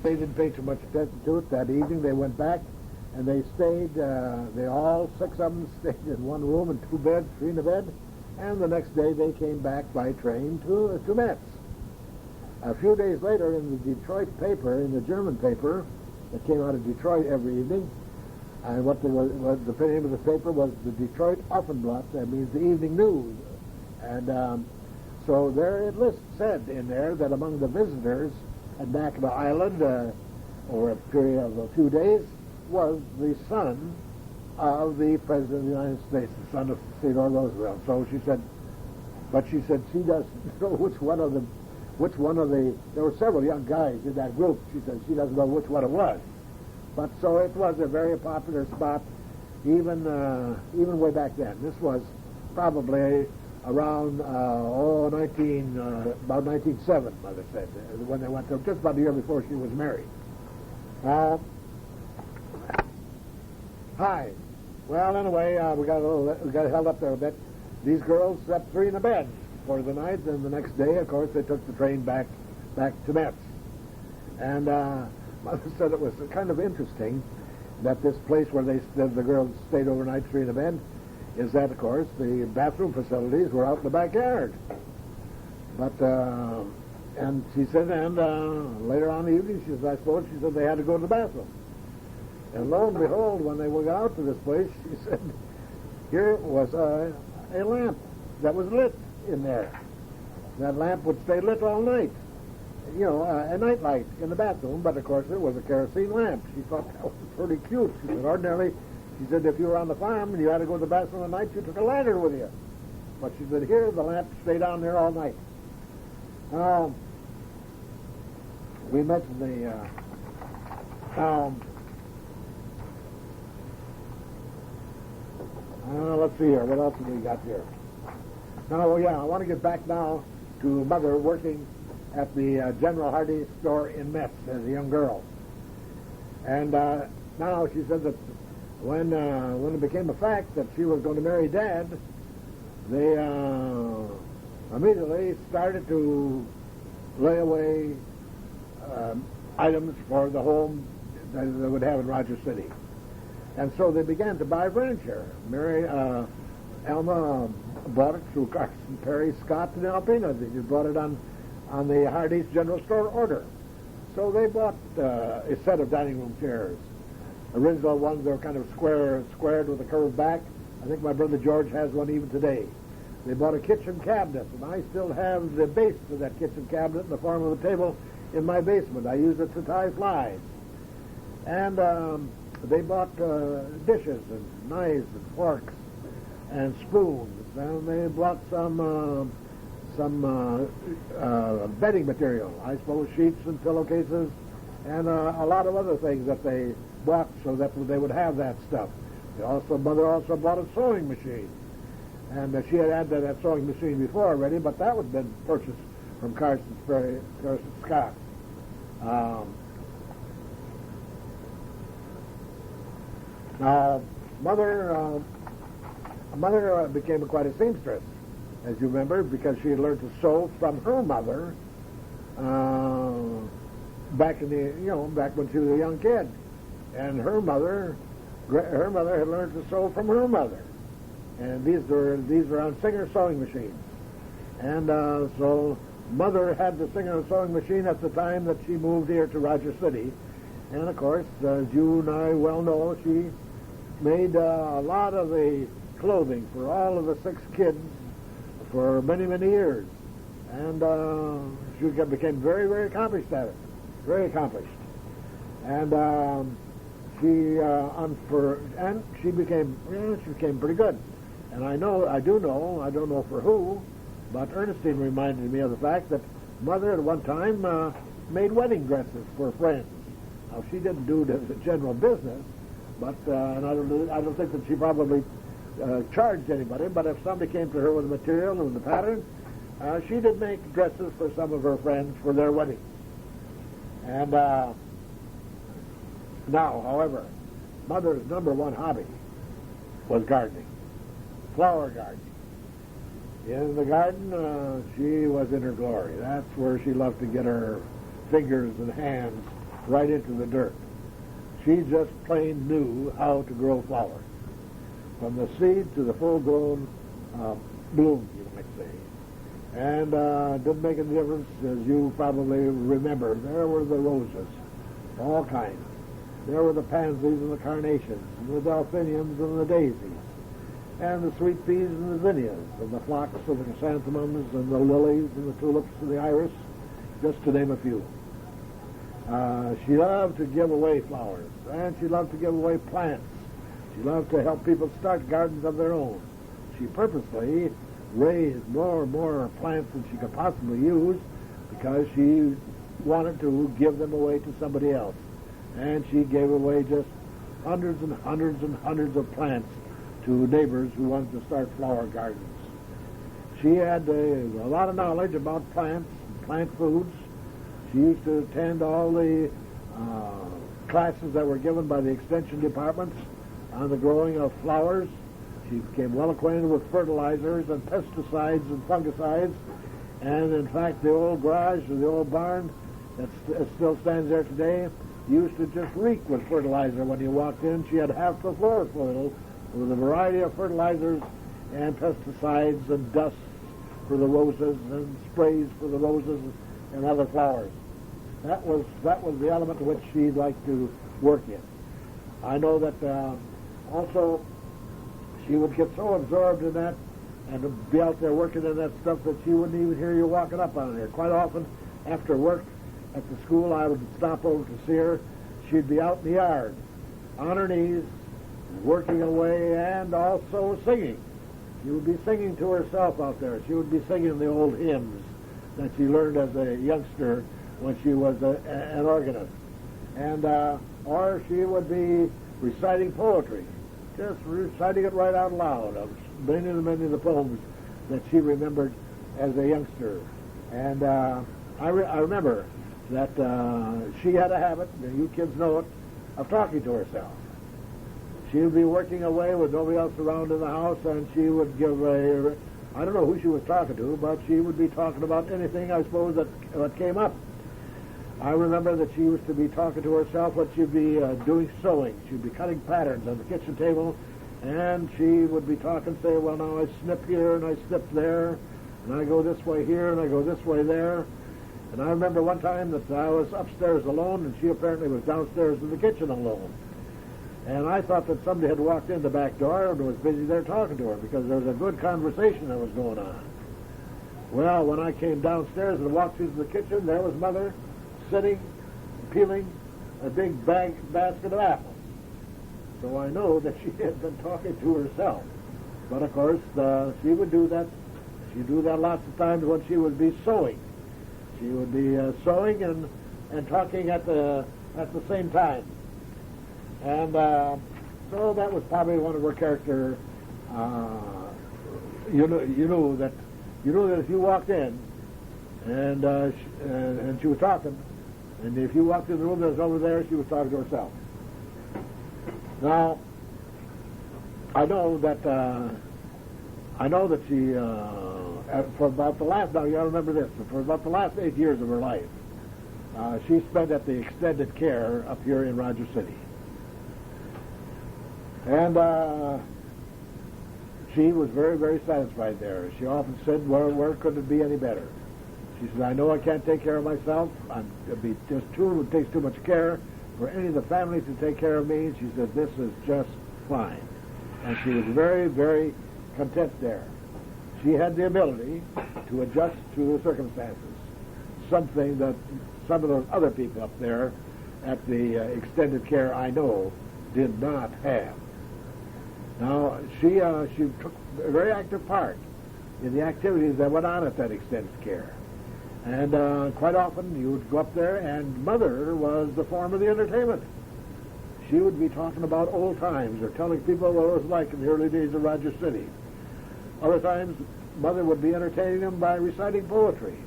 They didn't pay too much attention to it. That evening they went back and they stayed, they all, 6 of them stayed in one room in 2 beds, 3 in a bed, and the next day they came back by train to Metz. A few days later in the Detroit paper, in the German paper that came out of Detroit every evening, and what the name of the paper was the Detroit Offenblatt, that means the evening news. And so there it said in there that among the visitors at Mackinac Island over a period of a few days was the son of the President of the United States, the son of Theodore Roosevelt. So she said she doesn't know which one of the, there were several young guys in that group. She said she doesn't know which one it was. But so it was a very popular spot, even way back then. This was probably around about 1907, Mother said, when they went there, just about a year before she was married. Hi. Well, anyway, we got held up there a bit. These girls slept 3 in a bed for the night, and the next day, of course, they took the train back to Metz. And Mother said it was kind of interesting that this place where the girls stayed overnight, 3 in a bed, is that, of course, the bathroom facilities were out in the backyard. But, and she said, later on in the evening, she said they had to go to the bathroom. And lo and behold, when they got out to this place, she said, here was a lamp that was lit in there. That lamp would stay lit all night. You know, a night light in the bathroom, but of course it was a kerosene lamp. She thought that was pretty cute. She said, ordinarily, she said, if you were on the farm and you had to go to the bathroom at night, you took a lantern with you. But she said, here, the lamp stayed on there all night. We mentioned the, let's see here, what else have we got here? Now, I want to get back now to Mother working at the General Hardee's store in Metz as a young girl. And now she said that when it became a fact that she was going to marry Dad, they immediately started to lay away items for the home that they would have in Rogers City. And so they began to buy furniture. Alma bought it through Carson, Perry, Scott, and Alpina. They just bought it on the Hardee's General Store order. So they bought a set of dining room chairs. Original ones, they were kind of squared with a curved back. I think my brother George has one even today. They bought a kitchen cabinet, and I still have the base of that kitchen cabinet in the form of a table in my basement. I use it to tie flies. And they bought dishes and knives and forks and spoons, and they bought some bedding material, I suppose sheets and pillowcases, and a lot of other things that they bought so that they would have that stuff. Mother also bought a sewing machine, and she had had that sewing machine before already, but that had been purchased from Carson Scott. Mother became quite a seamstress, as you remember, because she had learned to sew from her mother back when she was a young kid, and her mother had learned to sew from her mother, and these were on Singer sewing machines, and so Mother had the Singer sewing machine at the time that she moved here to Rogers City, and of course, as you and I well know, she made a lot of the clothing for all of the 6 kids for many, many years. And she became very, very accomplished at it. Very accomplished. And she became pretty good. And I don't know for who, but Ernestine reminded me of the fact that Mother at one time made wedding dresses for friends. Now, she didn't do it as a general business, but and I don't think that she probably charged anybody, but if somebody came to her with the material and the pattern, she did make dresses for some of her friends for their weddings. And now, however, Mother's number 1 hobby was gardening, flower gardening. In the garden, she was in her glory. That's where she loved to get her fingers and hands right into the dirt. She just plain knew how to grow flowers, from the seed to the full-grown bloom, you might say. And didn't make any difference, as you probably remember. There were the roses, all kinds. There were the pansies and the carnations, and the delphiniums and the daisies, and the sweet peas and the zinnias, and the phlox and the chrysanthemums, and the lilies and the tulips and the iris, just to name a few. She loved to give away flowers, and she loved to give away plants. She loved to help people start gardens of their own. She purposely raised more and more plants than she could possibly use because she wanted to give them away to somebody else. And she gave away just hundreds and hundreds and hundreds of plants to neighbors who wanted to start flower gardens. She had a lot of knowledge about plants and plant foods. She used to attend all the classes that were given by the extension departments on the growing of flowers. She became well acquainted with fertilizers and pesticides and fungicides. And in fact, the old garage or the old barn that still stands there today used to just reek with fertilizer when you walked in. She had half the floor filled with a variety of fertilizers and pesticides and dusts for the roses and sprays for the roses and other flowers. That was the element which she liked to work in. I know that also she would get so absorbed in that and to be out there working in that stuff that she wouldn't even hear you walking up on her. Quite often, after work at the school, I would stop over to see her. She'd be out in the yard, on her knees, working away, and also singing. She would be singing to herself out there. She would be singing the old hymns that she learned as a youngster when she was an organist. And or she would be reciting poetry, just reciting it right out loud of many of the poems that she remembered as a youngster. And I remember that she had a habit, and you kids know it, of talking to herself. She would be working away with nobody else around in the house, and she would give I don't know who she was talking to, but she would be talking about anything, I suppose, that came up. I remember that she used to be talking to herself when she'd be doing sewing. She'd be cutting patterns on the kitchen table, and she would be talking, say, well, now I snip here, and I snip there, and I go this way here, and I go this way there. And I remember one time that I was upstairs alone, and she apparently was downstairs in the kitchen alone. And I thought that somebody had walked in the back door and was busy there talking to her because there was a good conversation that was going on. Well, when I came downstairs and walked into the kitchen, there was Mother sitting, peeling a big basket of apples. So I know that she had been talking to herself. But of course, she would do that. She'd do that lots of times when she would be sewing. She would be sewing and talking at the same time. And so that was probably one of her character. You know that if you walked in and she was talking, and if you walked in the room that was over there, she was talking to herself. Now, I know that she for about the last, now you got to remember this, for about the last 8 years of her life, she spent at the extended care up here in Rogers City. And she was very, very satisfied there. She often said, where could it be any better? She said, I know I can't take care of myself. It takes too much care for any of the families to take care of me. She said, this is just fine. And she was very, very content there. She had the ability to adjust to the circumstances, something that some of those other people up there at the extended care, I know, did not have. Now, she took a very active part in the activities that went on at that extended care. And quite often you would go up there, and Mother was the form of the entertainment. She would be talking about old times or telling people what it was like in the early days of Rogers City. Other times, Mother would be entertaining them by reciting poetry.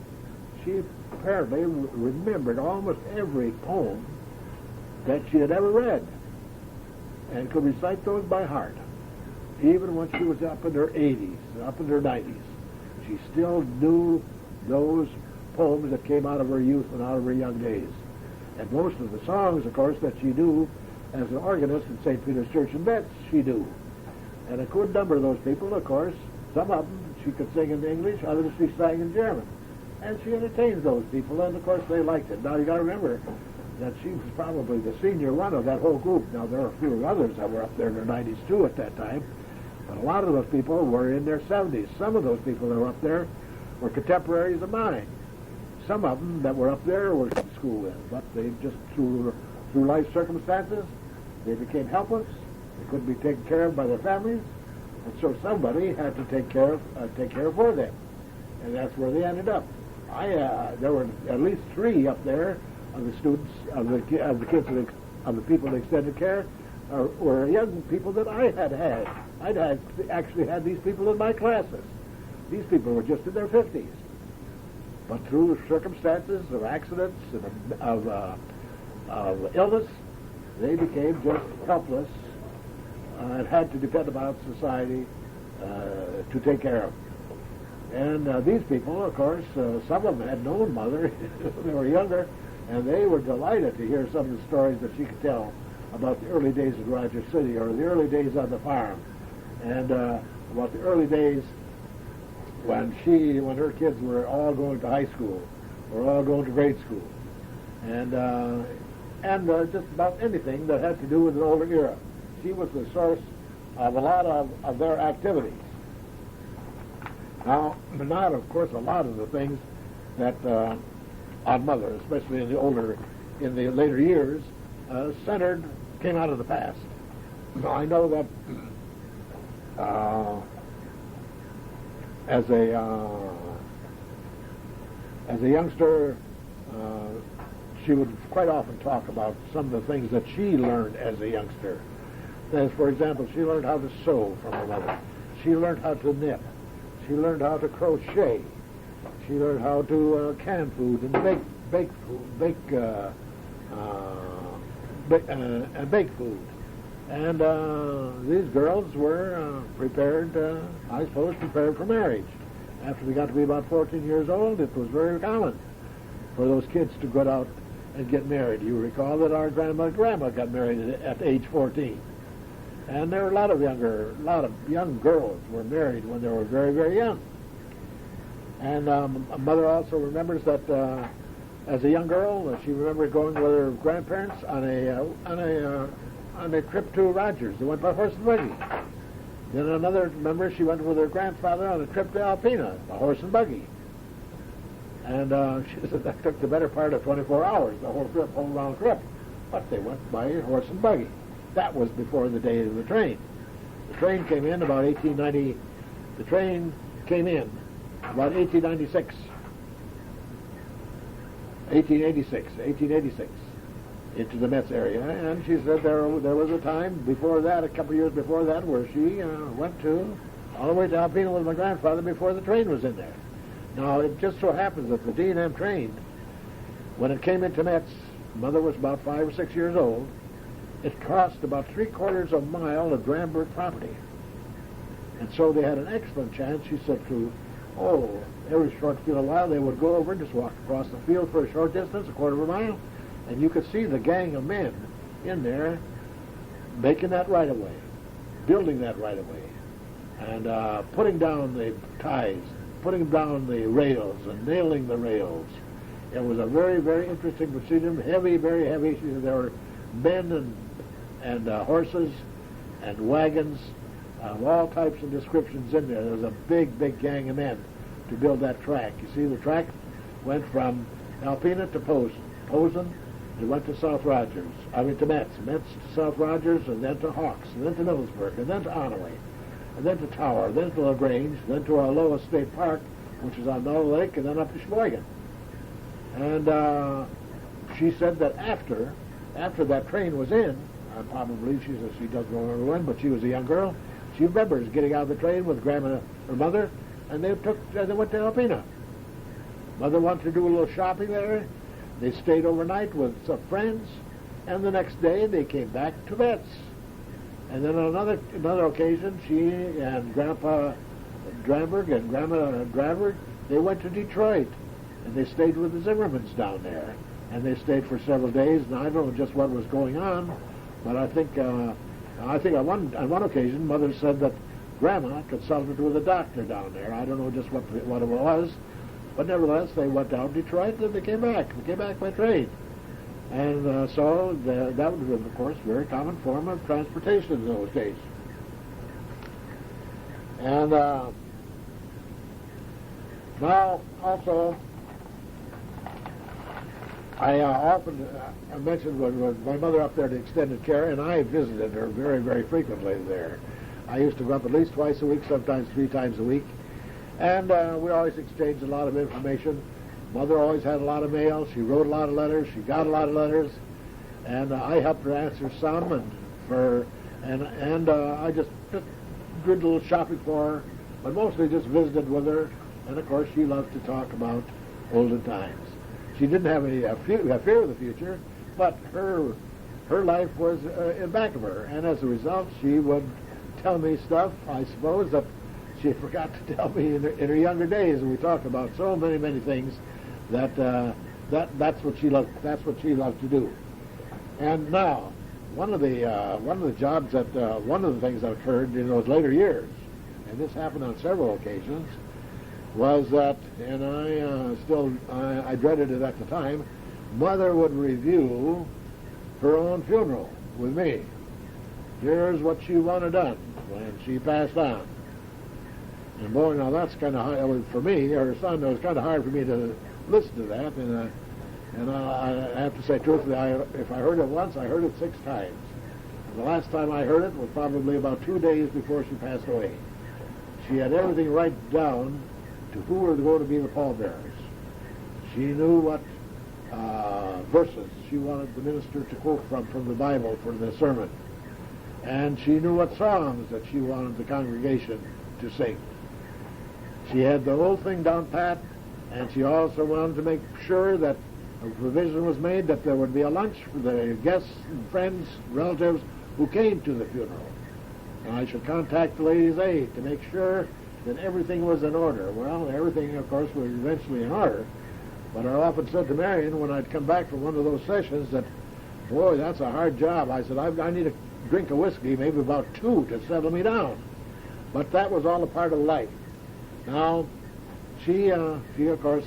She apparently remembered almost every poem that she had ever read and could recite those by heart. Even when she was up in her 80s, up in her 90s, she still knew those poems that came out of her youth and out of her young days. And most of the songs, of course, that she knew as an organist in St. Peter's Church in Metz, she knew. And a good number of those people, of course, some of them she could sing in English, others she sang in German. And she entertained those people, and of course they liked it. Now you got to remember that she was probably the senior one of that whole group. Now there are a few others that were up there in their 90s too at that time, but a lot of those people were in their 70s. Some of those people that were up there were contemporaries of mine. Some of them that were up there were in school with, but they just through life circumstances, they became helpless. They couldn't be taken care of by their families, and so somebody had to take care for them, and that's where they ended up. There were at least 3 up there of the students, of the kids, of the people in extended care, were young people that I had. I'd actually had these people in my classes. These people were just in their 50s. But through circumstances of accidents and of illness, they became just helpless and had to depend upon society to take care of. And these people, of course, some of them had known Mother when they were younger, and they were delighted to hear some of the stories that she could tell about the early days of Rogers City, or the early days on the farm, and about the early days when her kids were all going to high school, or all going to grade school, and just about anything that had to do with an older era. She was the source of a lot of their activities. Now, not, of course, a lot of the things that on Mother, especially in the later years, came out of the past. Now, I know that as a youngster, she would quite often talk about some of the things that she learned as a youngster. As, for example, she learned how to sew from her mother. She learned how to knit. She learned how to crochet. She learned how to can food and bake food. And these girls were prepared for marriage. After they got to be about 14 years old, it was very common for those kids to go out and get married. You recall that our grandma got married at age 14. And there were a lot of young girls were married when they were very, very young. And Mother also remembers that as a young girl, she remembered going with her grandparents on a trip to Rogers. They went by horse and buggy. Then another member, she went with her grandfather on a trip to Alpena, by horse and buggy. And she said that took the better part of 24 hours, the whole round trip. But they went by horse and buggy. That was before the day of the train. The train came in about 1890. The train came in about 1886, into the Metz area. And she said there was a time before that, a couple of years before that, where she went all the way to Alpena with my grandfather before the train was in there. Now, it just so happens that the D&M train, when it came into Metz, Mother was about 5 or 6 years old. It crossed about 3/4 of a mile of Grambua property. And so they had an excellent chance, she said, every short little while they would go over and just walk across the field for a short distance, 1/4 of a mile, and you could see the gang of men in there making that right-of-way, building that right-of-way, and putting down the ties, putting down the rails, and nailing the rails. It was a very, very interesting procedure, heavy, very heavy. There were men and horses and wagons of all types of descriptions in there. There was a big, big gang of men to build that track. You see, the track went from Alpena to Posen, it went to to Metz to South Rogers, and then to Hawks, and then to Middlesbrough, and then to Onaway, and then to Tower, then to LaGrange, then to our Loa State Park, which is on Null Lake, and then up to Sheboygan. And she said that after that train was in, probably, she says she doesn't remember when, but she was a young girl, she remembers getting out of the train with her mother, and they went to Alpena. Mother wanted to do a little shopping there. They stayed overnight with some friends, and the next day they came back to Metz. And then on another occasion, she and Grandpa Dramberg and Grandma Dramberg, they went to Detroit, and they stayed with the Zimmermans down there. and they stayed for several days. And I don't know just what was going on, but I think on one occasion, Mother said that Grandma consulted with a doctor down there. I don't know just what it was, but nevertheless, they went down to Detroit and they came back. They came back by train. And so that was, of course, a very common form of transportation in those days. And now, also, I often mentioned when my mother up there to extended care, and I visited her very, very frequently there. I used to go up at least twice a week, sometimes 3 times a week, and we always exchanged a lot of information. Mother always had a lot of mail. She wrote a lot of letters. She got a lot of letters, and I helped her answer some, and I just did a little shopping for her, but mostly just visited with her. And of course, she loved to talk about olden times. She didn't have any fear of the future, but her life was in back of her, and as a result, she would tell me stuff, I suppose, that she forgot to tell me in her younger days. And we talked about so many things that's what she loved. That's what she loved to do. And now, one of the jobs that one of the things that occurred in those later years, and this happened on several occasions, was that, and I dreaded it at the time, Mother would review her own funeral with me. Here's what she wanted done when she passed on. And boy, now that's kind of hard for me, her son. It was kind of hard for me to listen to that, and I have to say truthfully, if I heard it once, I heard it 6 times. And the last time I heard it was probably about 2 days before she passed away. She had everything right down to who were going to be the pallbearers. She knew what verses she wanted the minister to quote from the Bible for the sermon. And she knew what songs that she wanted the congregation to sing. She had the whole thing down pat, and she also wanted to make sure that a provision was made that there would be a lunch for the guests and friends, relatives who came to the funeral. And I should contact the ladies' aid to make sure that everything was in order. Well, everything, of course, was eventually in order, but I often said to Marion when I'd come back from one of those sessions that, boy, that's a hard job. I said, I need a drink of whiskey, maybe about 2, to settle me down. But that was all a part of life. Now, she of course,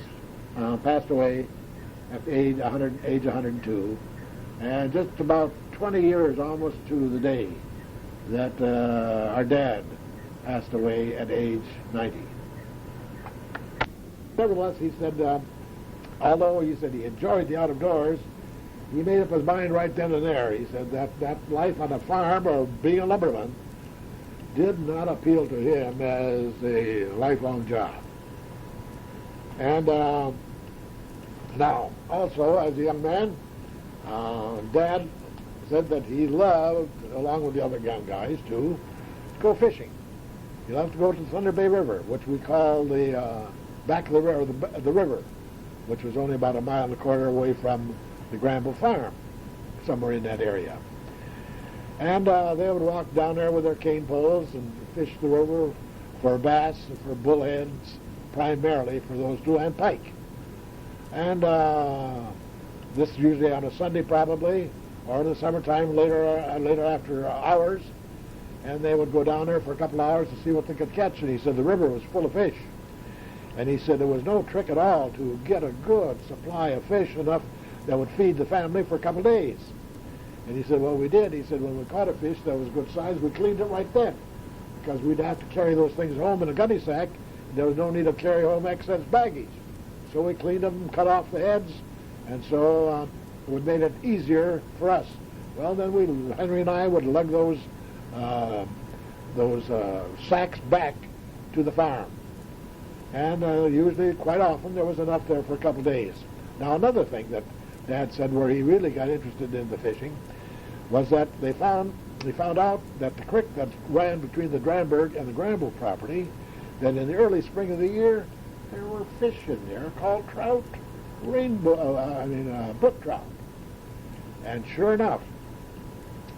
passed away at age 102, and just about 20 years almost to the day that our dad passed away at age 90. Nevertheless, he said, although he said he enjoyed the out of doors, he made up his mind right then and there. He said that life on a farm or being a lumberman did not appeal to him as a lifelong job. And now, also, as a young man, Dad said that he loved, along with the other young guys too, to go fishing. He loved to go to the Thunder Bay River, which we call the back of the river, the river, which was only about 1.25 miles away from the Grambua farm, somewhere in that area. And they would walk down there with their cane poles and fish the river for bass and for bullheads, primarily for those two, and pike. And this usually on a Sunday probably, or in the summertime later after hours, and they would go down there for a couple of hours to see what they could catch. And he said the river was full of fish. And he said there was no trick at all to get a good supply of fish, enough that would feed the family for a couple of days. And he said, well, we did. He said, when we caught a fish that was good size, we cleaned it right then, because we'd have to carry those things home in a gunny sack. There was no need to carry home excess baggage. So we cleaned them and cut off the heads, and so it made it easier for us. Well, then Henry and I would lug those sacks back to the farm. And usually, quite often, there was enough there for a couple of days. Now, another thing that Dad said where he really got interested in the fishing was that they found out that the creek that ran between the Dranberg and the Grambua property, that in the early spring of the year, there were fish in there called trout, brook trout. And sure enough,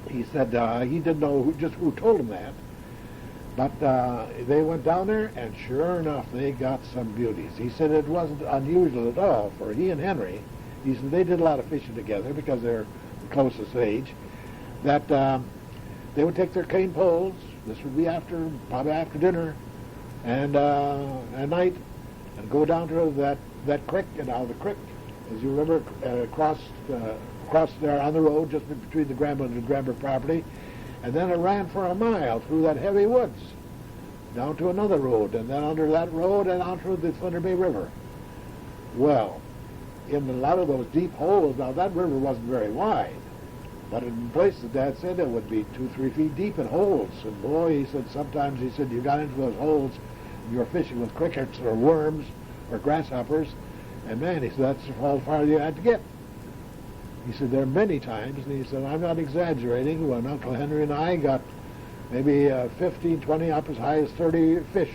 he said he didn't know who told him that, but they went down there, and sure enough, they got some beauties. He said it wasn't unusual at all for he and Henry He said they did a lot of fishing together because they're the closest age. That they would take their cane poles. This would be probably after dinner, and at night, and go down to that creek, and out of the creek, as you remember, across there on the road just between the Grambua and the Grambua property, and then it ran for a mile through that heavy woods, down to another road, and then under that road and onto the Thunder Bay River. Well, in a lot of those deep holes, now that river wasn't very wide, but in places, Dad said, it would be 2-3 feet deep in holes. And boy, he said, sometimes, he said, you got into those holes, and you were fishing with crickets or worms or grasshoppers, and man, he said, that's how far you had to get. He said, there are many times, and he said, I'm not exaggerating, when Uncle Henry and I got maybe 15, 20, up as high as 30 fish.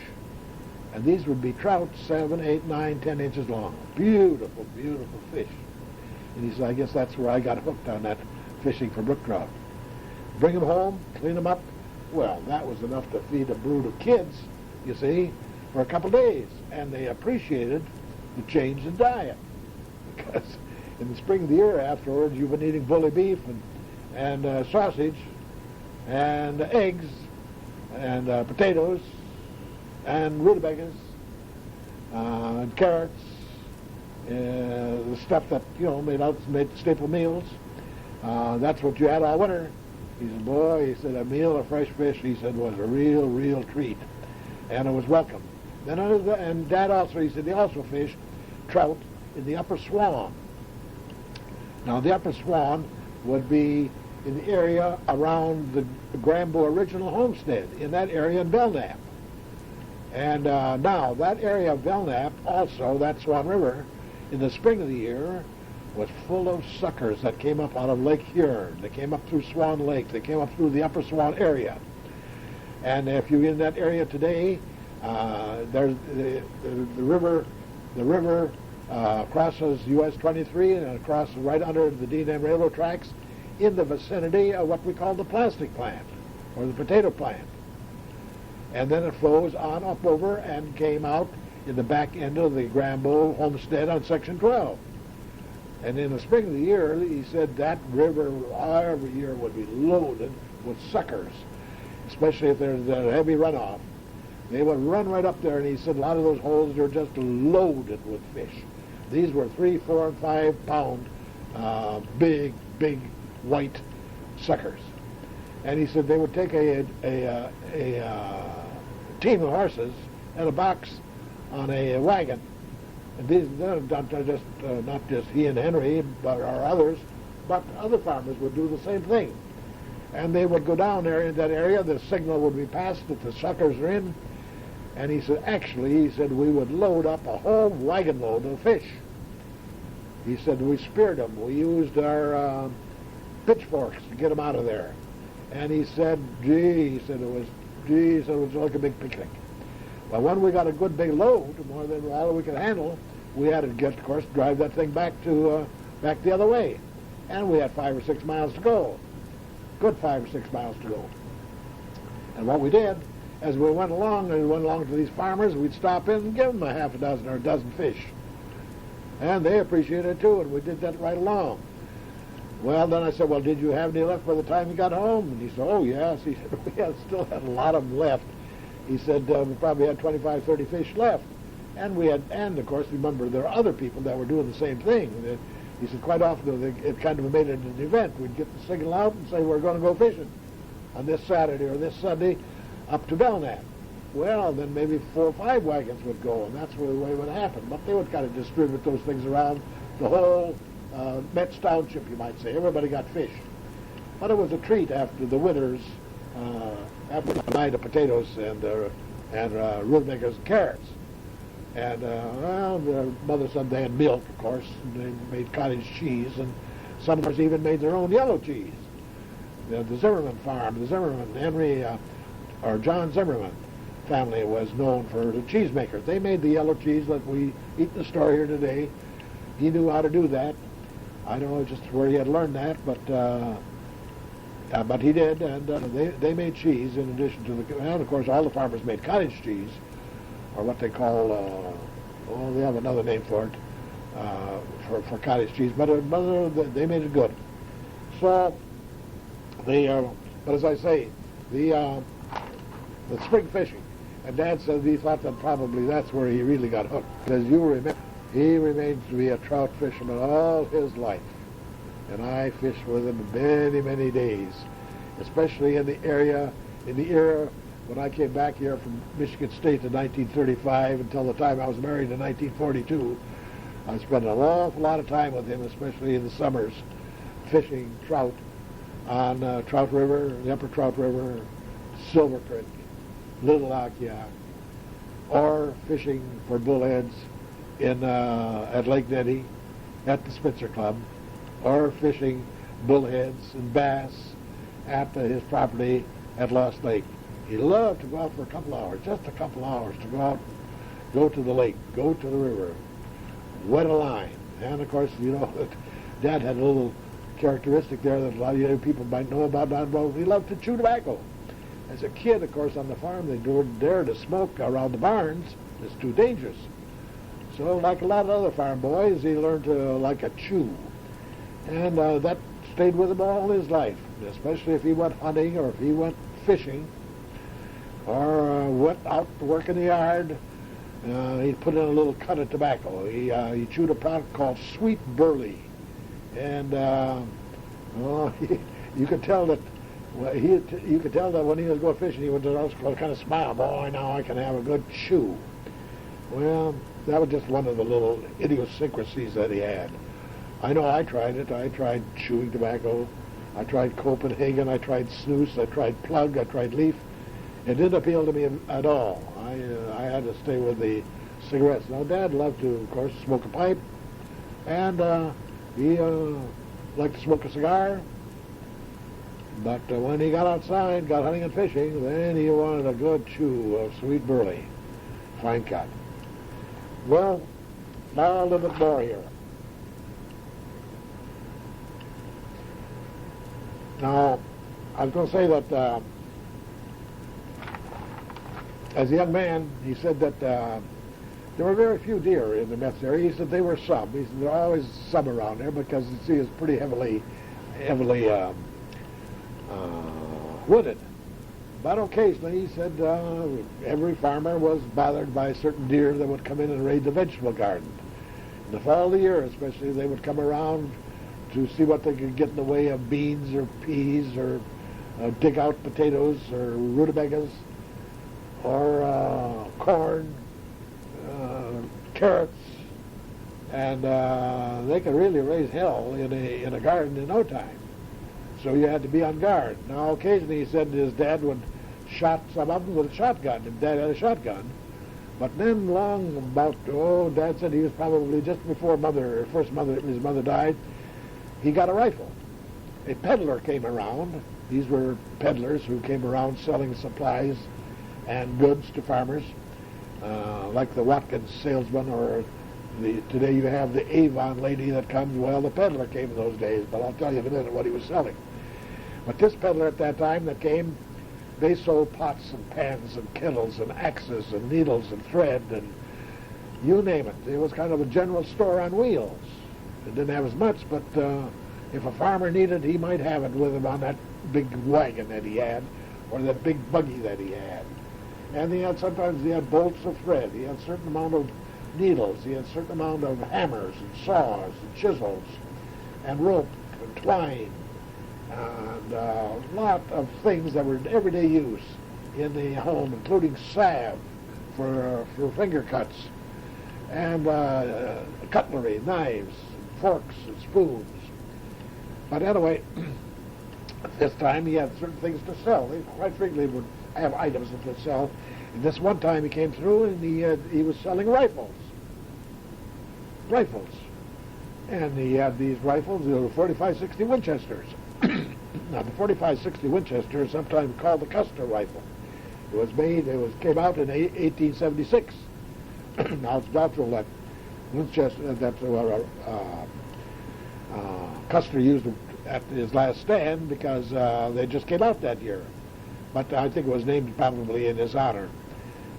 And these would be trout 7, 8, 9, 10 inches long. Beautiful, beautiful fish. And he said, I guess that's where I got hooked on that fishing for brook trout. Bring them home, clean them up. Well, that was enough to feed a brood of kids, you see, for a couple days. And they appreciated the change in diet. Because in the spring of the year afterwards, you've been eating bully beef and sausage and eggs and potatoes and rutabagas and carrots, the stuff that, made staple meals. That's what you had all winter. He said, boy, he said, a meal of fresh fish, he said, was a real, real treat. And it was welcome. Then and Dad also, he said, they also fished trout in the Upper Swan. Now, the Upper Swan would be in the area around the Grambua original homestead, in that area in Belknap. And now, that area of Belknap, also, that Swan River, in the spring of the year, was full of suckers that came up out of Lake Huron. They came up through Swan Lake. They came up through the Upper Swan area. And if you're in that area today, there's the river crosses US 23 and it crosses right under the D&M railroad tracks in the vicinity of what we call the plastic plant or the potato plant. And then it flows on up over and came out in the back end of the Grambua homestead on Section 12. And in the spring of the year, he said that river every year would be loaded with suckers, especially if there's a heavy runoff. They would run right up there, and he said a lot of those holes are just loaded with fish. These were 3, 4, and 5 pound big white suckers. And he said they would take a team of horses and a box on a wagon. And these not just he and Henry, but or others, but other farmers would do the same thing. And they would go down there in that area. The signal would be passed that the suckers are in. And he said, we would load up a whole wagon load of fish. He said, we speared them. We used our pitchforks to get them out of there. And he said, it was like a big picnic. Well, when we got a good big load, more than all we could handle, we had to get, of course, drive that thing back the other way. And we had 5 or 6 miles to go. Good 5 or 6 miles to go. And what we did, as we went along to these farmers, we'd stop in and give them a half a dozen or a dozen fish. And they appreciated it too, and we did that right along. Well, then I said, well, did you have any left by the time you got home? And he said, oh, yes. He said, still had a lot of them left. He said, we probably had 25, 30 fish left. And of course, remember, there are other people that were doing the same thing. He said, quite often, it kind of made it an event. We'd get the signal out and say, we're going to go fishing on this Saturday or this Sunday up to Belknap. Well, then maybe 4 or 5 wagons would go, and that's where the way it would happen. But they would kind of distribute those things around the whole Metz Township, you might say. Everybody got fish. But it was a treat after the winters, after the night of potatoes and rutabagas and carrots. And, the mother said they had milk, of course, and they made cottage cheese, and some of us even made their own yellow cheese. The Zimmerman farm, Henry, or John Zimmerman family was known for the cheesemakers. They made the yellow cheese that we eat in the store here today. He knew how to do that. I don't know just where he had learned that, but he did, and they made cheese in addition to and of course all the farmers made cottage cheese, or what they call, they have another name for it, for cottage cheese, but they made it good. So but as I say, the spring fishing, and Dad said he thought that probably that's where he really got hooked. As you remember, he remains to be a trout fisherman all his life, and I fished with him many, many days, especially in the era when I came back here from Michigan State in 1935 until the time I was married in 1942. I spent an awful lot of time with him, especially in the summers, fishing trout on Trout River, the Upper Trout River, Silver Creek, Little Akiak, or fishing for bullheads at Lake Nettie at the Spitzer Club, or fishing bullheads and bass at his property at Lost Lake. He loved to go out for a couple hours, just a couple hours, to go out, go to the lake, go to the river, wet a line. And of course, Dad had a little characteristic there that a lot of other people might know about Don Bro. He loved to chew tobacco. As a kid, of course, on the farm, they didn't dare to smoke around the barns. It's too dangerous. So, like a lot of other farm boys, he learned to like a chew. And that stayed with him all his life, especially if he went hunting or if he went fishing or went out to work in the yard. He'd put in a little cut of tobacco. He chewed a product called Sweet Burley. And you could tell that you could tell that when he was going fishing, he would just kind of smile. Boy, now I can have a good chew. Well, that was just one of the little idiosyncrasies that he had. I know I tried it. I tried chewing tobacco. I tried Copenhagen. I tried snus. I tried plug. I tried leaf. It didn't appeal to me at all. I had to stay with the cigarettes. Now, Dad loved to, of course, smoke a pipe, and he liked to smoke a cigar. But when he got outside, got hunting and fishing, then he wanted a good chew of Sweet Burley. Fine cut. Well, now a little bit more here. Now, I was going to say that as a young man, he said that there were very few deer in the Metz area. He said they were some. He said there are always some around there because the sea is pretty heavily wooded. But occasionally, he said, every farmer was bothered by certain deer that would come in and raid the vegetable garden. In the fall of the year, especially, they would come around to see what they could get in the way of beans or peas or dig out potatoes or rutabagas or corn, carrots, and they could really raise hell in a garden in no time. So you had to be on guard. Now, occasionally, he said his dad would shot some of them with a shotgun. His dad had a shotgun. But then Dad said he was probably just before his mother died, he got a rifle. A peddler came around. These were peddlers who came around selling supplies and goods to farmers, like the Watkins salesman, or today you have the Avon lady that comes. Well, the peddler came in those days, but I'll tell you in a minute what he was selling. But this peddler at that time that came, they sold pots and pans and kettles and axes and needles and thread and you name it. It was kind of a general store on wheels. It didn't have as much, but if a farmer needed, he might have it with him on that big wagon that he had, or that big buggy that he had. And sometimes he had bolts of thread. He had a certain amount of needles. He had a certain amount of hammers and saws and chisels and rope and twine and a lot of things that were in everyday use in the home, including salve for finger cuts and cutlery, knives, forks, and spoons. But anyway, this time he had certain things to sell. They quite frequently would have items that would sell. And this one time he came through and he was selling rifles. And he had these rifles, they were 45-60 Winchesters. Now, the 45-60 Winchester is sometimes called the Custer rifle. Came out in 1876. Now, it's doubtful that Custer used them at his last stand because they just came out that year. But I think it was named probably in his honor.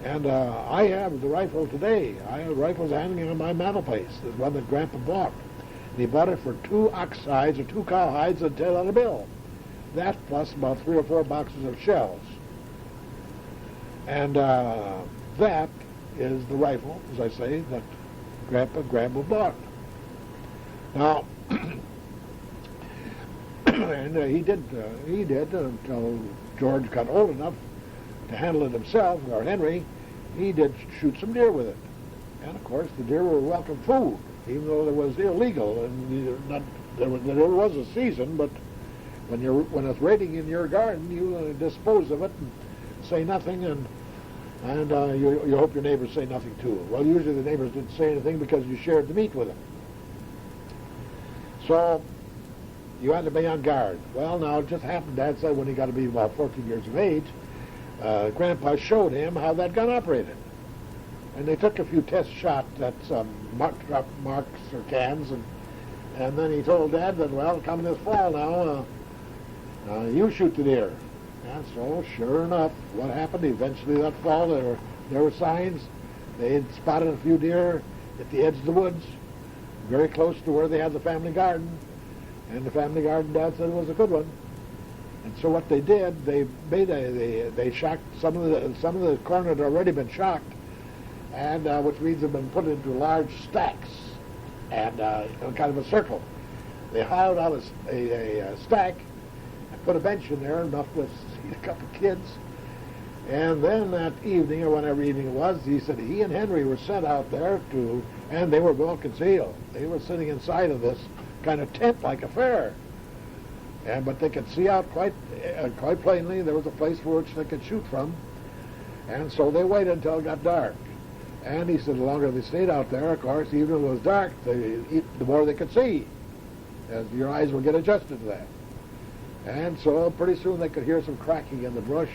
And I have the rifle today. I have rifles hanging on my mantelpiece. There's one that Grandpa bought. And he bought it for 2 ox hides or 2 cow hides and $10 bill. That plus about 3 or 4 boxes of shells. And that is the rifle, as I say, that Grandpa Grambua bought. Now, and he did until George got old enough to handle it himself, or Henry. He did shoot some deer with it. And, of course, the deer were welcome food, even though it was illegal. And there was a season, but when it's raiding in your garden, you dispose of it and say nothing, and you hope your neighbors say nothing too. Well, usually the neighbors didn't say anything because you shared the meat with them. So you had to be on guard. Well, now it just happened, Dad said, when he got to be about 14 years of age, Grandpa showed him how that gun operated. And they took a few test shots at some marks or cans, and then he told Dad that, well, coming this fall now, you shoot the deer. And so, sure enough, what happened? Eventually that fall, there were signs. They had spotted a few deer at the edge of the woods, very close to where they had the family garden. And the family garden, Dad said, was a good one. And so what they did, they shocked some of the corn had already been shocked, and which means they've been put into large stacks and in kind of a circle. They hollowed out a stack and put a bench in there, enough to seat a couple of kids. And then that evening, or whenever evening it was, he said he and Henry were sent out there and they were well concealed. They were sitting inside of this kind of tent-like affair. But they could see out quite plainly. There was a place for which they could shoot from. And so they waited until it got dark. And he said the longer they stayed out there, of course, even if it was dark, the more they could see, as your eyes would get adjusted to that. And so pretty soon they could hear some cracking in the brush,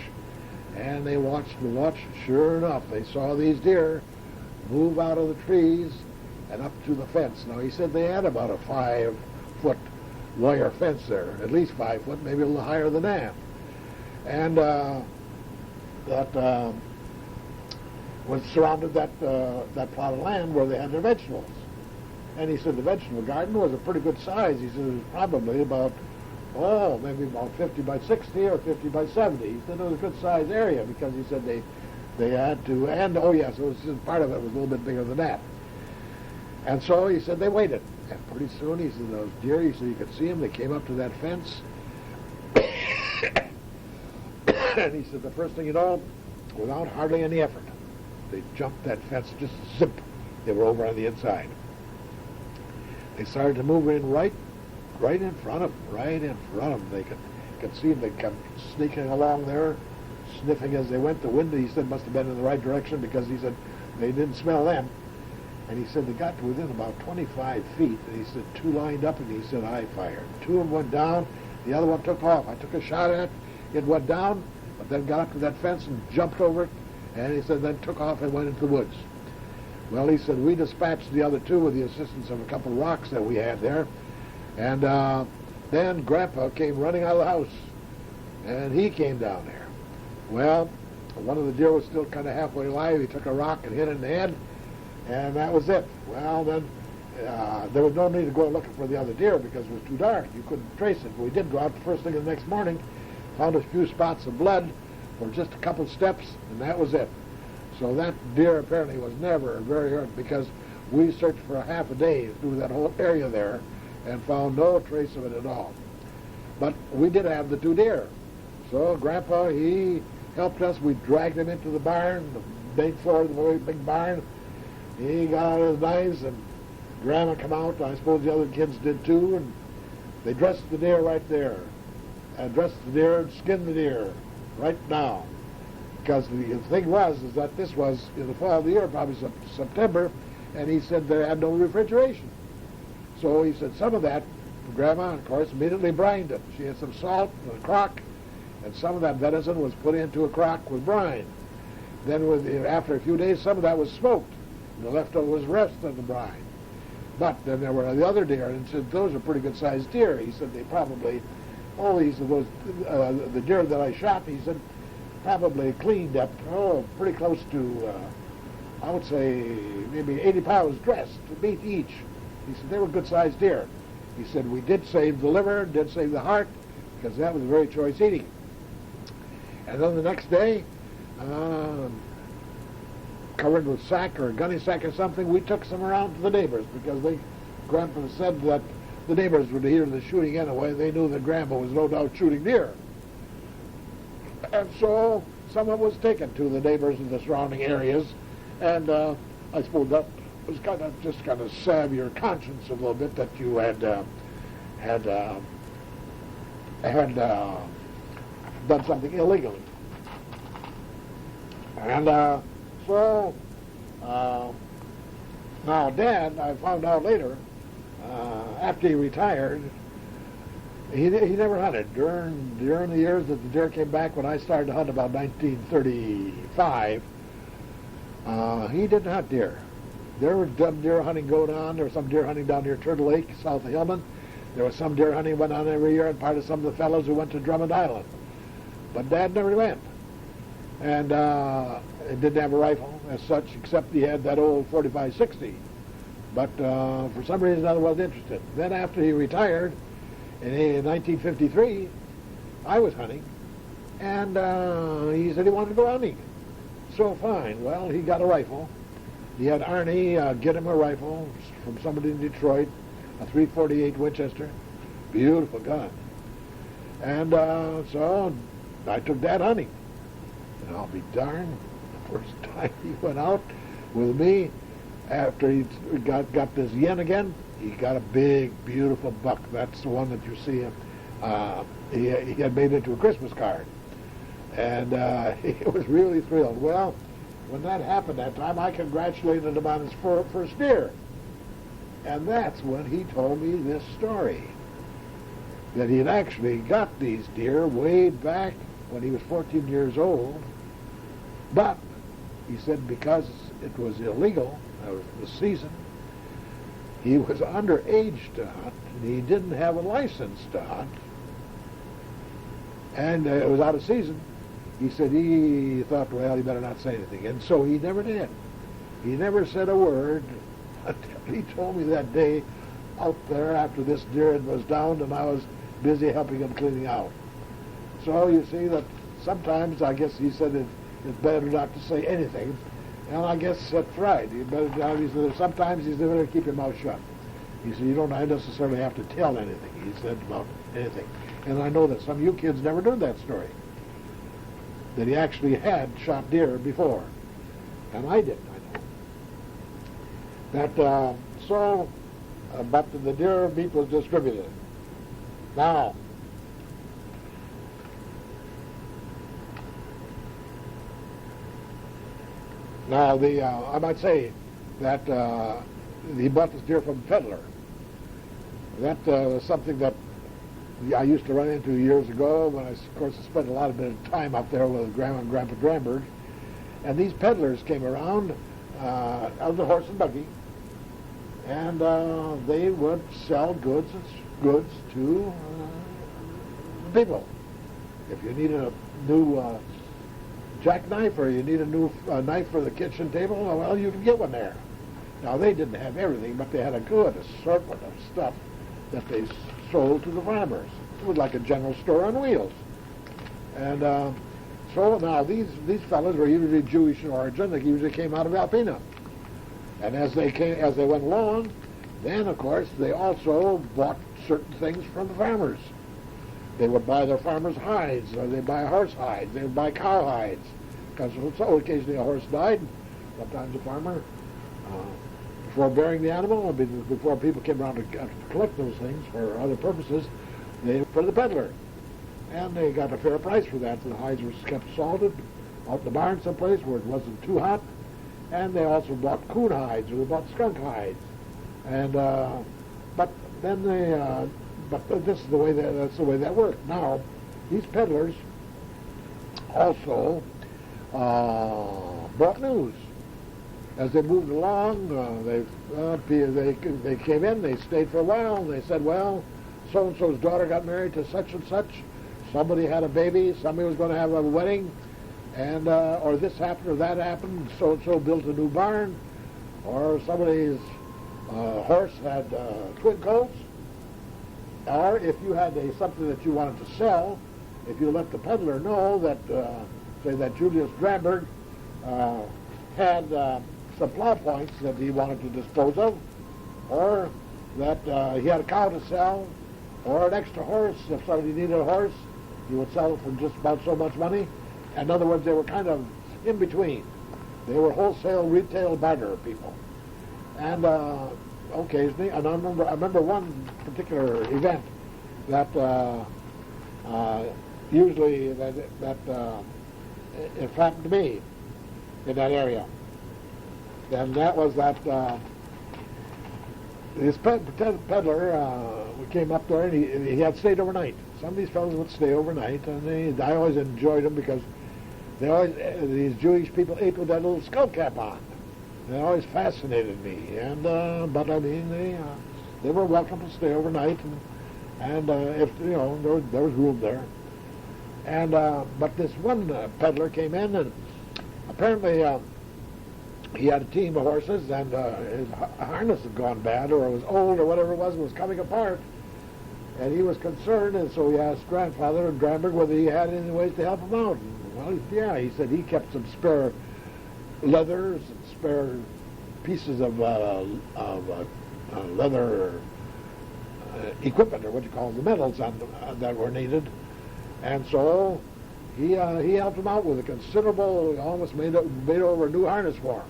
and they watched and watched. Sure enough, they saw these deer move out of the trees and up to the fence. Now, he said they had about a 5-foot wire fence there, at least 5 foot, maybe a little higher than that. And that was surrounded that plot of land where they had their vegetables. And he said the vegetable garden was a pretty good size. He said it was probably about, maybe about 50 by 60 or 50 by 70. He said it was a good size area because he said they had to, and yes, it was just part of it was a little bit bigger than that. And so he said they waited. And pretty soon, he said, those deer, he said you could see them, they came up to that fence. And he said the first thing you know, without hardly any effort, they jumped that fence, just zip, they were over on the inside. They started to move in right in front of them, They could see them, they kept sneaking along there, sniffing as they went. The wind, he said, must have been in the right direction because he said they didn't smell them. And he said they got to within about 25 feet, and he said 2 lined up, and he said I fired. 2 of them went down, the other one took off. I took a shot at it, it went down, but then got up to that fence and jumped over it, and he said then took off and went into the woods. Well, he said we dispatched the other 2 with the assistance of a couple of rocks that we had there, and then Grandpa came running out of the house, and he came down there. Well, one of the deer was still kind of halfway alive. He took a rock and hit it in the head, and that was it. Well, then there was no need to go looking for the other deer because it was too dark. You couldn't trace it. We did go out the first thing the next morning, found a few spots of blood for just a couple steps, and that was it. So that deer apparently was never very hurt because we searched for a half a day through that whole area there and found no trace of it at all. But we did have the 2 deer. So Grandpa, he helped us. We dragged him into the barn, the big floor of the very big barn. He got out his knives, and Grandma come out. I suppose the other kids did too, and they dressed the deer right there. And dressed the deer and skinned the deer right now. Because the thing was is that this was in the fall of the year, probably September, and he said they had no refrigeration. So he said some of that, Grandma, of course, immediately brined it. She had some salt in a crock, and some of that venison was put into a crock with brine. Then after a few days, some of that was smoked. The leftover was rest of the brine. But then there were the other deer, and he said those are pretty good-sized deer. He said they probably, he said those, the deer that I shot, he said, probably cleaned up, pretty close to, I would say, maybe 80 pounds dressed, meat each. He said, they were good-sized deer. He said, we did save the liver, did save the heart, because that was very choice eating. And then the next day, covered with sack or gunny sack or something, we took some around to the neighbors, because Grandpa said that the neighbors would hear the shooting anyway. They knew that Grambua was no doubt shooting deer. And so some of it was taken to the neighbors in the surrounding areas, and I suppose that was kind of salve your conscience a little bit that you had done something illegally. And so now Dad, I found out later, after he retired, he never hunted. During the years that the deer came back, when I started to hunt about 1935, he didn't hunt deer. There was some deer hunting going on. There was some deer hunting down near Turtle Lake, south of Hillman. There was some deer hunting went on every year, and part of some of the fellows who went to Drummond Island. But Dad never went. And he didn't have a rifle as such, except he had that old 45-60. But for some reason I wasn't interested. Then after he retired, in 1953, I was hunting, and he said he wanted to go hunting. So fine. Well, he got a rifle. He had Arnie get him a rifle from somebody in Detroit, a .348 Winchester, beautiful gun. And so I took Dad hunting. And I'll be darned, the first time he went out with me, after he got this yen again, he got a big, beautiful buck. That's the one that you see him. He had made into a Christmas card. And he was really thrilled. Well, when that happened that time, I congratulated him on his first deer. And that's when he told me this story, that he had actually got these deer way back when he was 14 years old. But he said because it was illegal, that was the season, he was underage to hunt, and he didn't have a license to hunt, and it was out of season. He said he thought, well, he better not say anything, and so he never did. He never said a word until he told me that day out there after this deer was downed, and I was busy helping him cleaning out. So you see that sometimes, I guess he said it's better not to say anything, and I guess that's right. He said sometimes he's better keep your mouth shut. He said you don't necessarily have to tell anything, he said, about anything. And I know that some of you kids never heard that story, that he actually had shot deer before, and I didn't, I know. But the deer meat was distributed. Now, I might say that he bought this deer from a peddler. That was something that I used to run into years ago when I spent a lot of time up there with Grandma and Grandpa Dramberg. And these peddlers came around on the horse and buggy, and they would sell goods to the people. If you needed a new jackknife, or you need a new knife for the kitchen table, well, you can get one there. Now, they didn't have everything, but they had a good assortment of stuff that they sold to the farmers. It was like a general store on wheels. And so now these fellows were usually Jewish in origin. They usually came out of Alpena. And as they went along, then, of course, they also bought certain things from the farmers. They would buy their farmers' hides, or they'd buy horse hides, they would buy cow hides. Because so occasionally a horse died, sometimes a farmer, before burying the animal, before people came around to collect those things for other purposes, they for the peddler. And they got a fair price for that. The hides were kept salted out in the barn someplace where it wasn't too hot. And they also bought coon hides, or they bought skunk hides. And but then that's the way that worked. Now, these peddlers also brought news. As they moved along, they came in, they stayed for a while, and they said, well, so-and-so's daughter got married to such and such, somebody had a baby, somebody was going to have a wedding, and or this happened or that happened, so-and-so built a new barn, or somebody's horse had twin coats, or if you had something that you wanted to sell, if you let the peddler know that, say that Julius Dramberg had some plow points that he wanted to dispose of, or that he had a cow to sell, or an extra horse, if somebody needed a horse, he would sell it for just about so much money. In other words, they were kind of in between. They were wholesale, retail barter people. And occasionally, and I remember one particular event that usually it happened to me in that area. And that was that this peddler came up there, and he had stayed overnight. Some of these fellows would stay overnight, and I always enjoyed them because these Jewish people ate with that little skull cap on. They always fascinated me, and but I mean they were welcome to stay overnight, and if you know there was room there. And but this one peddler came in, and apparently he had a team of horses, and his harness had gone bad, or it was old, or whatever it was coming apart. And he was concerned, and so he asked Grandfather and Dramberg whether he had any ways to help him out. And, well, yeah, he said he kept some spare leathers and spare pieces of leather equipment, or what you call the metals that were needed. And so he helped him out with a considerable, almost made over a new harness for him.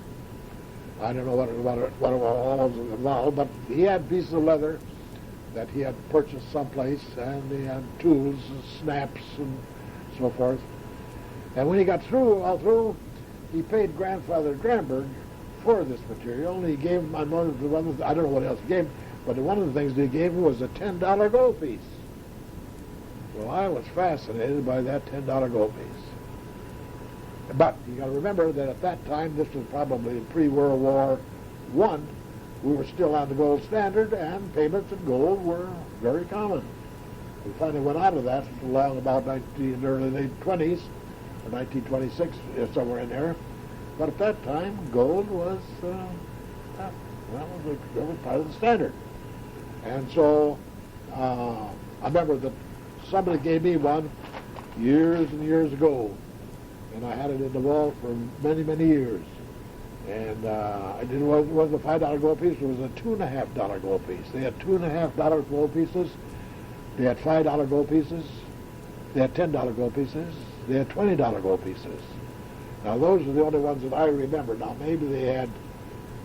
I don't know what it was involved, but he had pieces of leather that he had purchased someplace, and he had tools and snaps and so forth. And when he got all through, he paid Grandfather Dramberg for this material, and he gave him, I don't know what else he gave him, but one of the things that he gave him was a $10 gold piece. Well, I was fascinated by that $10 gold piece. But you got to remember that at that time, this was probably pre-World War I, we were still on the gold standard, and payments in gold were very common. We finally went out of that along about the early late 20s, or 1926, somewhere in there. But at that time, gold was, it was part of the standard. And so I remember that somebody gave me one years and years ago, and I had it in the vault for many, many years. And it wasn't a $5 gold piece, it was a $2.50 gold piece. They had $2.50 gold pieces, they had $5 gold pieces, they had $10 gold pieces, they had $20 gold pieces. Now those are the only ones that I remember. Now maybe they had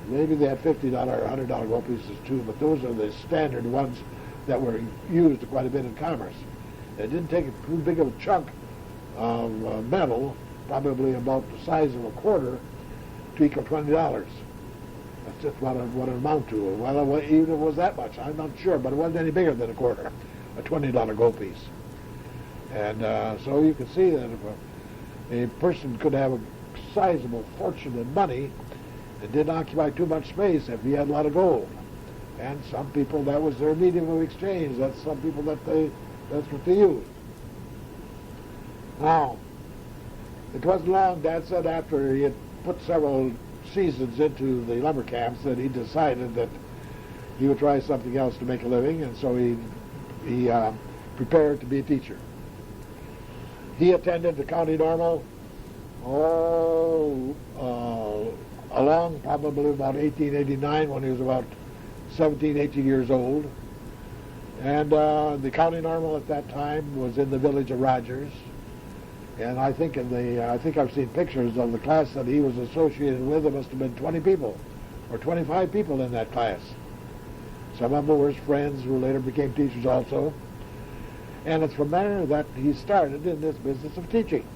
$50 or $100 gold pieces too, but those are the standard ones that were used quite a bit in commerce. It didn't take too big of a chunk of metal, probably about the size of a quarter, to equal $20. That's just what it amounted to. Well, even if it was that much, I'm not sure, but it wasn't any bigger than a quarter, a $20 gold piece. And so you can see that if a person could have a sizable fortune in money, it didn't occupy too much space if he had a lot of gold. And some people, that was their medium of exchange. That's some people that's what they used. Now, it wasn't long, Dad said, after he had put several seasons into the lumber camps, that he decided that he would try something else to make a living, and so he prepared to be a teacher. He attended the county normal along probably about 1889, when he was about 17, 18 years old. And the county normal at that time was in the village of Rogers. And I think I've seen pictures of the class that he was associated with. There must have been 20 people or 25 people in that class. Some of them were his friends who later became teachers also. And it's from there that he started in this business of teaching.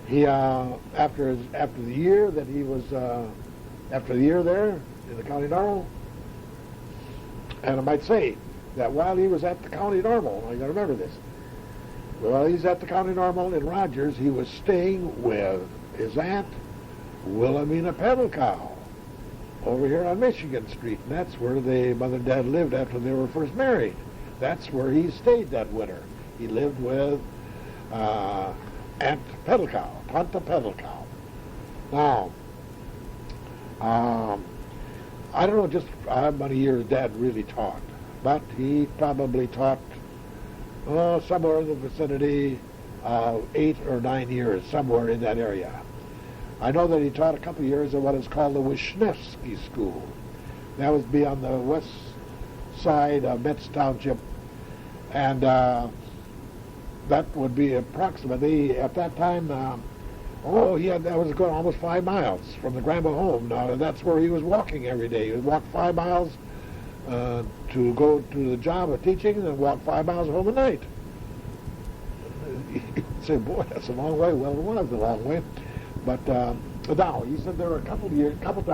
He after the year that he was after the year there in the county normal, and I might say that while he was at the county normal, I got to remember this. While he's at the county normal in Rogers, he was staying with his aunt, Wilhelmina Peddlecow, over here on Michigan Street. And that's where mother and dad lived after they were first married. That's where he stayed that winter. He lived with Aunt Peddlecow, Tanta Peddlecow. Now, I don't know just how many years Dad really taught, but he probably taught somewhere in the vicinity 8 or 9 years, somewhere in that area. I know that he taught a couple of years at what is called the Wisniewski School. That would be on the west side of Metz Township, and that would be approximately, at that time, that was going almost 5 miles from the Grambua home. Now, that's where he was walking every day. He would walk 5 miles to go to the job of teaching, and then walk 5 miles home at night. You'd say, boy, that's a long way. Well, it was a long way. But now, he said there were a couple times